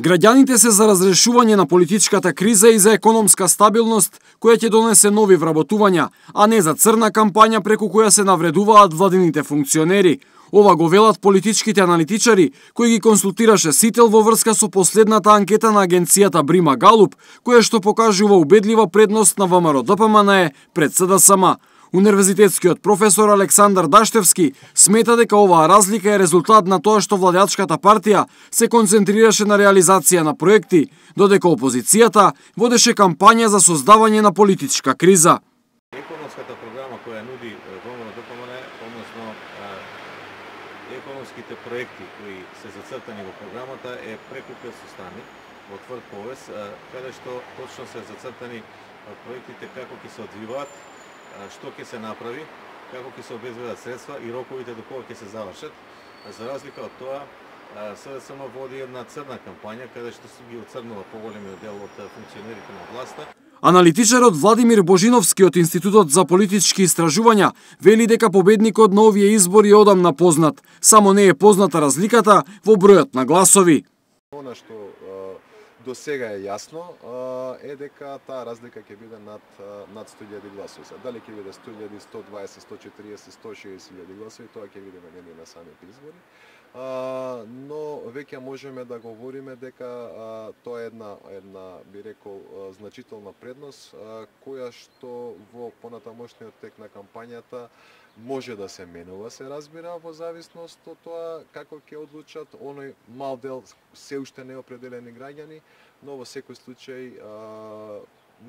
Граѓаните се за разрешување на политичката криза и за економска стабилност, која ќе донесе нови вработувања, а не за црна кампања преку која се навредуваат владините функционери. Ова го велат политичките аналитичари, кои ги консултираше Сител во врска со последната анкета на агенцијата Брима Галуп, која што покажува убедлива предност на ВМРО-ДПМНЕ пред СДСМ. Универзитетскиот професор Александар Даштевски смета дека оваа разлика е резултат на тоа што владачката партија се концентрираше на реализација на проекти, додека опозицијата водеше кампања за создавање на политичка криза. Економската програма која нуди ВМРО-ДПМНЕ, односно економските проекти кои се зацртани во програмата е преку 500 страни во тврд повес, каде што точно се зацртани проектите како ќе се одвиваат, што ќе се направи, како ќе се обезбедат средства и роковите до кога ќе се завршат. За разлика од тоа, СДСМ води една црна кампања каде што ги оцрнува поголемиот дел од функционерите на власта. Аналитичарот Владимир Божиновски од Институтот за политички истражувања вели дека победникот на овие избори е одамна познат, само не е позната разликата во бројот на гласови. Она што до сега е јасно е дека таа разлика ќе биде над 100.000 гласови. Дали ќе биде 100.000, 120, 140, 160.000 гласови, тоа ќе видиме нели на самите избори. Но веќе можеме да говориме дека тоа е една би рекол значителна предност која што во понатамошниот тек на кампањата може да се менува, се разбира, во зависност од тоа како ќе одлучат оној мал дел се уште неопределени граѓани, но во секој случај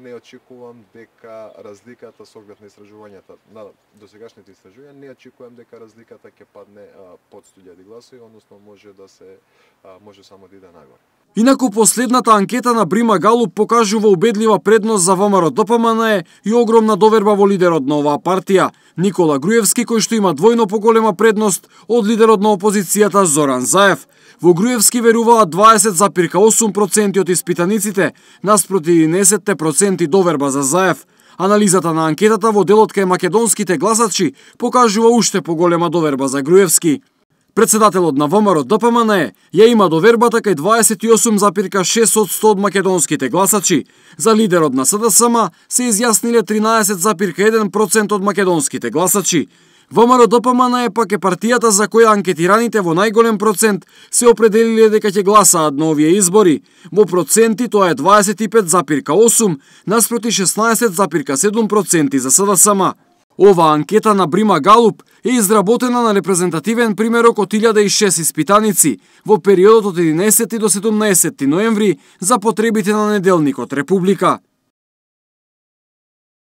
не очекувам дека разликата со оглед на истражувањата, на досегашните истражувања, не очекувам дека разликата ќе падне под 100.000 гласови, односно може само да иде нагоре. Инаку последната анкета на Брима Галуп покажува убедлива предност за ВМРО-ДПМНЕ и огромна доверба во лидерот на оваа партија, Никола Груевски, кој што има двојно поголема предност од лидерот на опозицијата Зоран Заев. Во Груевски веруваат 20,8% од испитаниците, наспроти 11% доверба за Заев. Анализата на анкетата во делот кај македонските гласачи покажува уште поголема доверба за Груевски. Председателот на ВМРО-ДПМНЕ ја има довербата кај 28,6% од македонските гласачи. За лидерот на СДСМ се изјасниле 13,1% од македонските гласачи. ВМРО-ДПМНЕ пак е партијата за која анкетираните во најголем процент се определиле дека ќе гласаат на овие избори. Во проценти тоа е 25,8% наспроти 16,7% за СДСМ. Ова анкета на Брима Галуп е изработена на репрезентативен примерок од 1006 испитаници во периодот од 11 до 17 ноември за потребите на неделникот Република.